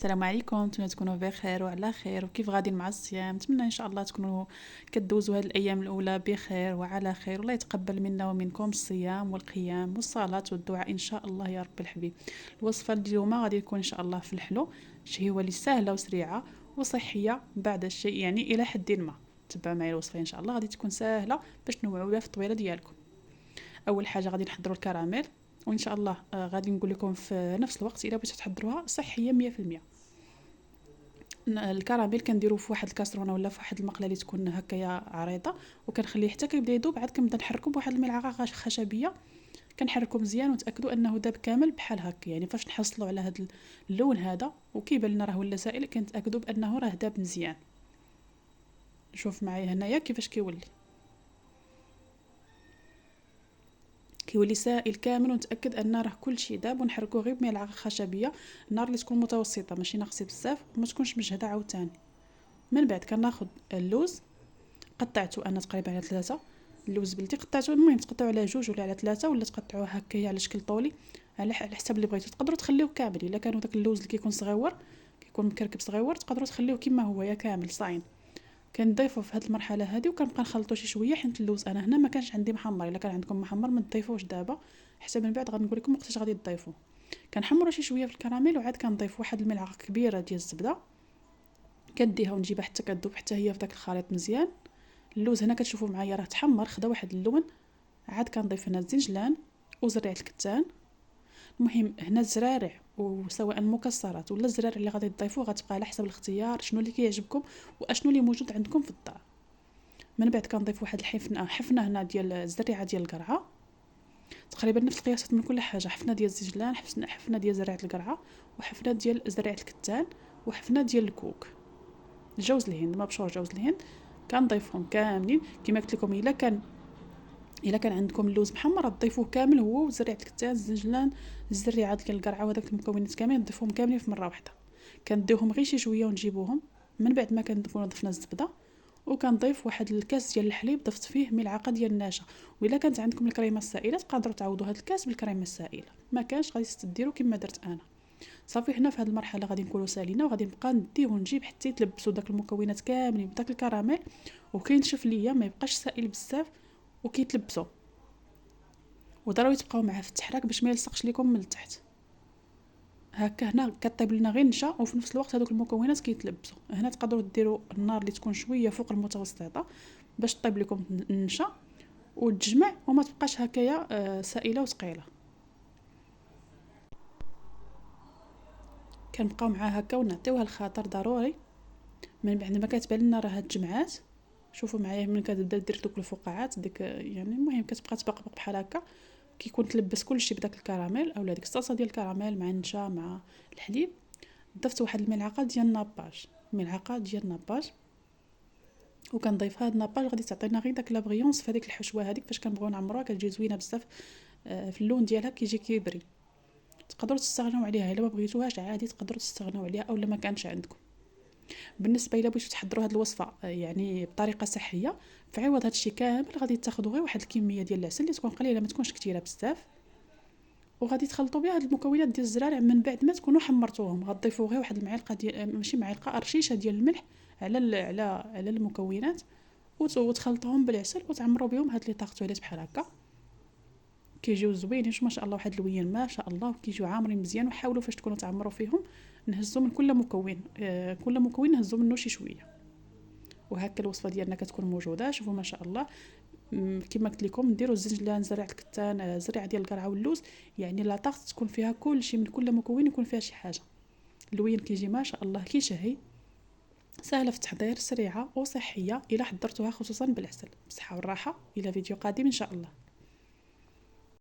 السلام عليكم، نتمنى تكونوا بخير وعلى خير. وكيف غادي مع الصيام؟ نتمنى ان شاء الله تكونوا كدوزوا هذه الايام الاولى بخير وعلى خير، والله يتقبل منا ومنكم الصيام والقيام والصلاه والدعاء ان شاء الله يا رب الحبيب. الوصفه اليوم غادي تكون ان شاء الله في الحلو، شهيه اللي سهله وسريعه وصحيه بعد الشيء يعني الى حد ما. تبع معي الوصفه ان شاء الله غادي تكون سهله باش تنوعوا بها في الطويله ديالكم. اول حاجه غادي نحضروا الكراميل، وان شاء الله غادي نقول لكم في نفس الوقت الا بغيتوا تحضروها صحيه 100%. الكراميل كنديرو في واحد الكاسرونه ولا في واحد المقله اللي تكون هكايا عريضه، وكنخليه حتى كيبدا يذوب، عاد كنبدا نحركو بواحد الملعقه خشبيه. كنحركو مزيان وتاكدوا انه داب كامل بحال هكا. يعني فاش نحصلوا على هذا اللون هذا وكيبان لنا راه ولا سائل، كنتاكدوا بانه راه داب مزيان. شوف معايا هنايا كيفاش كيولي سائل كامل، ونتاكد ان راه كلشي داب، ونحركوه غير بملعقه خشبيه. النار اللي تكون متوسطه ماشي ناقصه بزاف وما تكونش مجهده عاوتاني. من بعد كناخذ اللوز، قطعته انا تقريبا على 3. اللوز بلدي قطعته، المهم تقطعوا على 2 ولا على 3 ولا تقطعوه هكايا على شكل طولي، على حسب اللي بغيتو. تقدروا تخليوه كامل الا كانوا داك اللوز اللي كيكون صغيور، كيكون مكركب صغيور، تقدروا تخليوه كما هو يا كامل صاين. كنضيفوا في هذه المرحله هذه وكنبقى نخلطوا شي شويه، حيت اللوز انا هنا ما كانش عندي محمر. الا كان عندكم محمر ما تضيفوش دابا، حتى من بعد غنقول لكم وقتاش غادي تضيفوه. كنحمروا شي شويه في الكراميل، وعاد كنضيف واحد الملعقه كبيره ديال الزبده، كنديها ونجيبها حتى كذوب حتى هي في داك الخليط مزيان. اللوز هنا كتشوفوا معايا راه تحمر، خدا واحد اللون. عاد كنضيف هنا الزنجلان وزريعه الكتان. المهم هنا الزرارع، وسواء المكسرات ولا الزرارع اللي غادي تضيفوه غتبقى على حسب الاختيار، شنو اللي كيعجبكم واشنو اللي موجود عندكم في الدار. من بعد كنضيف واحد حفنه هنا ديال الزريعه ديال القرعه، تقريبا نفس القياسات من كل حاجه. حفنه ديال الزنجلان، حفنه ديال زريعه القرعه، وحفنه ديال زريعه الكتان، وحفنه ديال الكوك. جوز الهند مبشور، جوز الهند كنضيفهم كاملين. كما قلت لكم الا كان عندكم اللوز محمر تضيفوه كامل، هو وزريعه الكتان، الزنجلان، الزريعه ديال القرعه، وهذاك المكونات كاملين نضيفوهم كاملين في مره واحده. كنديوهم غير شي شويه ونجيبوهم. من بعد ما كنكونوا ضفنا الزبده، وكنضيف واحد الكاس ديال الحليب، ضفت فيه ملعقه ديال النشا. والا كانت عندكم الكريمه السائله تقدروا تعوضوا هذا الكاس بالكريمه السائله، ما كانش غادي تديروا كما درت انا. صافي هنا في هذه المرحله غادي نكونوا سالينا، وغادي نبقى نديه ونجيب حتى يتلبسوا داك المكونات كاملين بداك الكراميل، وكينشف ليا ما يبقاش سائل بزاف وكيتلبسوا. وضروري تبقاو معاه في التحراك باش ما يلصقش لكم من التحت. هكا هنا كطيب لنا غير النشا، وفي نفس الوقت هذوك المكونات كيتلبسوا. هنا تقدروا ديروا النار اللي تكون شويه فوق المتوسطه باش طيب لكم النشا وتجمع وما تبقاش هكايا سائله وثقيله. كنبقاو معاه هكا ونعطيوها الخطر ضروري. من بعد ما كتبان لنا راه تجمعات، شوفوا معايا من كتبدا دير دوك الفقاعات ديك، يعني المهم كتبقى تبقبق بحال هكا. كيكون تلبس كلشي بداك الكراميل اولا ديك الصلصه ديال الكراميل مع النشا مع الحليب. ضفت واحد الملعقه ديال الناباج، ملعقه ديال الناباج، وكنضيف هاد الناباج غادي تعطينا غير داك لابغيونس في هذيك الحشوه هذيك. فاش كنبغيو نعمروها كتجي زوينه بزاف. في اللون ديالها كيجي كيبري. تقدروا تستغنوا عليها الا ما بغيتوهاش عادي، تقدروا تستغنوا عليها اولا ما كانش عندكم. بالنسبه الى بغيتو تحضروا هذه الوصفه يعني بطريقه صحيه، في عوض هذا الشيء كامل غادي تاخذوا غير واحد الكميه ديال العسل اللي تكون قليله ما تكونش كثيره بزاف، وغادي تخلطوا بها هاد المكونات ديال الزرارع. من بعد ما تكونوا حمرتوهم غتضيفوا غير واحد المعلقه ديال ماشي معلقه، رشيشه ديال الملح على المكونات، وتخلطوهم بالعسل وتعمروا بهم هاد لي طاغطواليت بحال هكا. كيجيو زوينين ما شاء الله، واحد اللوين ما شاء الله، كيجيو عامرين مزيان. وحاولوا فاش تكونوا تعمروا فيهم نهزوا من كل مكون، كل مكون نهزوا منه شي شويه. وهكا الوصفه ديالنا كتكون موجوده. شوفوا ما شاء الله. كما قلت لكم ديروا الزنجلان، زريعه الكتان، زريعه ديال القرعه واللوز، يعني لا طاغط تكون فيها كل شيء، من كل مكون يكون فيها شي حاجه. اللوين كيجي ما شاء الله كيشهي. سهله في التحضير، سريعه وصحيه الا حضرتوها خصوصا بالعسل. بصحه والراحه، الى فيديو قادم ان شاء الله.